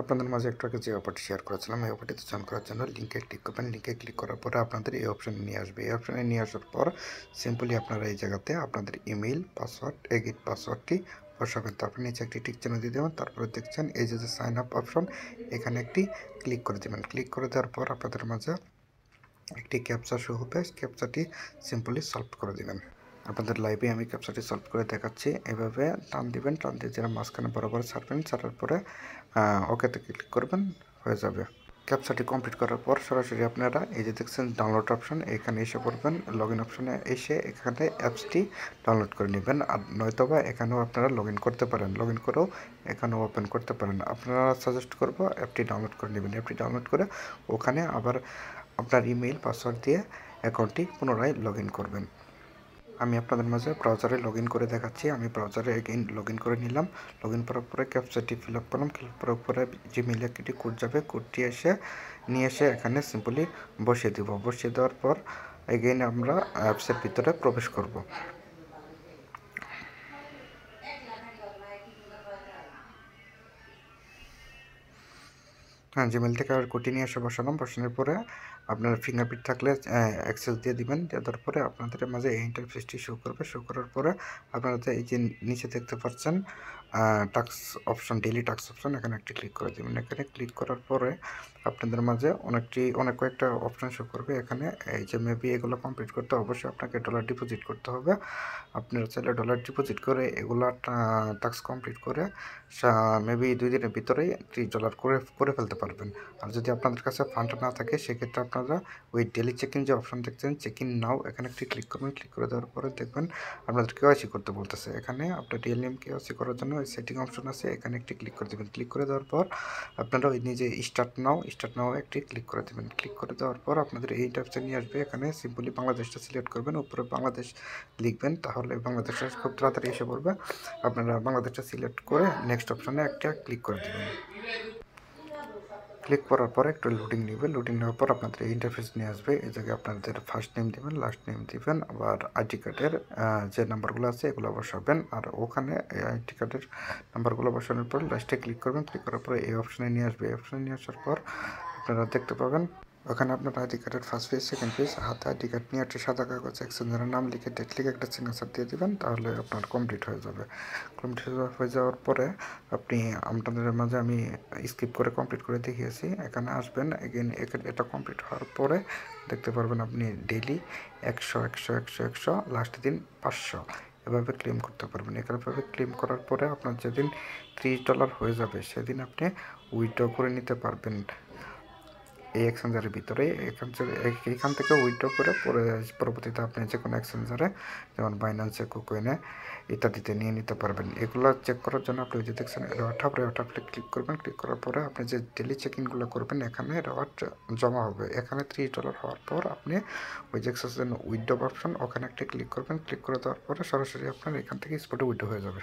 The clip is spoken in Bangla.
আপনাদের মাঝে একটু আগে যে অফারটি শেয়ার করেছিলাম এই অফারটিতে জয়েন করার জন্য লিঙ্কে ক্লিক করবেন। লিঙ্কে ক্লিক করার পরে আপনাদের এই অপশনে নিয়ে আসবে। এই অপশনে নিয়ে আসার পর সিম্পলি আপনারা এই জায়গাতে আপনাদের ইমেইল পাসওয়ার্ড এগিট পাসওয়ার্ডটি বসাবেন। তারপর নিচে একটি টিক চিহ্ন দিয়ে দেবেন। তারপরে দেখছেন এই যে সাইন আপ অপশন, এখানে একটি ক্লিক করে দেবেন। ক্লিক করে দেওয়ার পর আপনাদের মাঝে একটি ক্যাপচা শো হবে। ক্যাপচাটি সিম্পলি সলভ করে দেবেন। আপনাদের লাইভে আমি ক্যাপচাটি সলভ করে দেখাচ্ছি। এভাবে টান দিবেন, টান দিয়ে যারা মাঝখানে বরাবর ছাড়বেন, ছাড়ার পরে ওকেতে ক্লিক করবেন, হয়ে যাবে। ক্যাপচাটি কমপ্লিট করার পর সরাসরি আপনারা এই যে দেখছেন ডাউনলোড অপশন, এখানে এসে পড়বেন। লগ ইন অপশনে এসে এখানে অ্যাপসটি ডাউনলোড করে নেবেন। আর নয়তোবা এখানেও আপনারা লগ ইন করতে পারেন, লগ ইন করেও এখানেও ওপেন করতে পারেন। আপনারা সাজেস্ট করবো অ্যাপটি ডাউনলোড করে নেবেন। অ্যাপটি ডাউনলোড করে ওখানে আবার আপনার ইমেইল পাসওয়ার্ড দিয়ে অ্যাকাউন্টটি পুনরায় লগ ইন করবেন। আমি আপনাদের মাঝে ব্রাউজারে লগ ইন করে দেখাচ্ছি। আমি ব্রাউজারে এগেইন লগ ইন করে নিলাম। লগ ইন করার পরে ক্যাপচাটি ফিল আপ করলাম। ফিল আপ করার পরে জিমেইলে একটি কোড যাবে, কোডটি নিয়ে এসে এখানে সিম্পলি বসিয়ে দেব। বসিয়ে দেওয়ার পর এগেইন আমরা অ্যাপসের ভিতরে প্রবেশ করব। হ্যাঁ, জিমেইল থেকে আর কোডটি নিয়ে এসে বসালাম। বসানোর পরে আপনার ফিঙ্গারপ্রিন্ট থাকলে অ্যাক্সেস দিয়ে দিবেন। দেওয়ার পরে আপনাদের মাঝে এই ইন্টারফেসটি শো করবে। শো করার পরে আপনারা এই যে নিচে দেখতে পাচ্ছেন task option, daily task option, এখানে একটি ক্লিক করে দেবেন। এখানে ক্লিক করার পরে আপনাদের মাঝে অনেক কয়েকটা অপশন শো করবে। এখানে এই যে মেবি এগুলো কমপ্লিট করতে অবশ্যই আপনাকে ডলার ডিপোজিট করতে হবে। আপনারা চাইলে ডলার ডিপোজিট করে এগুলো টাস্ক কমপ্লিট করে মেবি 2 দিনের ভিতরেই $30 করে ফেলতে পারবেন। আর যদি আপনাদের কাছে ফান্ড না থাকে সেক্ষেত্রে আপনারা ওই ডেলি চেক ইন যে অপশন দেখছেন, চেক ইন নাও, এখানে একটি ক্লিক করবেন। ক্লিক করে দেওয়ার পরে দেখবেন আপনাদের কেওয়াইসি করতে বলতেছে। এখানে আপনার রিয়েল নেম কেওয়াইসি করার জন্য ওই সেটিং অপশন আছে, এখানে একটি ক্লিক করে দেবেন। ক্লিক করে দেওয়ার পর আপনারা ওই নিজে স্টার্ট নাও একটি ক্লিক করে দেবেন। ক্লিক করে দেওয়ার পর আপনাদের এই ইন্টারফেসে নিয়ে আসবে। এখানে সিম্পলি বাংলাদেশটা সিলেক্ট করবেন, উপরে বাংলাদেশ লিখবেন, তাহলে বাংলাদেশটা খুব তাড়াতাড়ি এসে পড়বে। আপনারা বাংলাদেশটা সিলেক্ট করে নেক্সট অপশনে একটা ক্লিক করে দেবেন। ক্লিক করার পর একটু লোডিং নেবে। লোডিং নেওয়ার পর আপনাদের এই ইন্টারফেস নিয়ে আসবে। এই জায়গায় আপনাদের ফার্স্ট নেম দিবেন, লাস্ট নেম দিবেন, আবার আইডি কার্ডের যে নাম্বারগুলো আছে এগুলো বসাবেন। আর ওখানে এই আইডি কার্ডের নাম্বারগুলো বসানোর পর লাস্টে ক্লিক করবেন। ক্লিক করার পরে এই অপশনে নিয়ে আসবে। এই অপশনে নিয়ে আসার পর আপনারা দেখতে পাবেন ওখানে আপনার আইডি কার্ডের ফার্স্ট পেজ, সেকেন্ড পেজ, হাতে আইডি কার্ড নিয়ে একটা সাদা কাগজ এক্সচেঞ্জারের নাম লিখে ডেট লিখে একটা সিগনেচার দিয়ে দিবেন, তাহলে আপনার কমপ্লিট হয়ে যাবে। কমপ্লিট হয়ে যাওয়ার পরে আপনি আপনাদের মাঝে আমি স্কিপ করে কমপ্লিট করে দেখিয়েছি। এখানে আসবেন, এগেন এটা কমপ্লিট হওয়ার পরে দেখতে পারবেন আপনি ডেইলি 100 লাস্টের দিন 500 এভাবে ক্লেম করতে পারবেন। এভাবে ক্লেম করার পরে আপনার যেদিন $30 হয়ে যাবে সেদিন আপনি উইথড্র করে নিতে পারবেন এই এক্সচেঞ্জারের ভিতরে। এখান থেকে উইথড্র করে পরবর্তীতে আপনি যে কোনো এক্সচেঞ্জারে যেমন বাইন্যান্সে, কুকয়েনে ইত্যাদিতে নিয়ে নিতে পারবেন। এগুলো চেক করার জন্য আপনি যে দেখছেন রেওয়ার্ডে ক্লিক করবেন। ক্লিক করার পরে আপনি যে ডেলি চেকিংগুলো করবেন এখানে রেওয়ার্ড জমা হবে। এখানে $30 হওয়ার পর আপনি ওই যে এক্সচেঞ্জ উইথড্র অপশন, ওখানে একটা ক্লিক করবেন। ক্লিক করে দেওয়ার পরে সরাসরি আপনার এখান থেকে স্পটে উইথড্র হয়ে যাবে।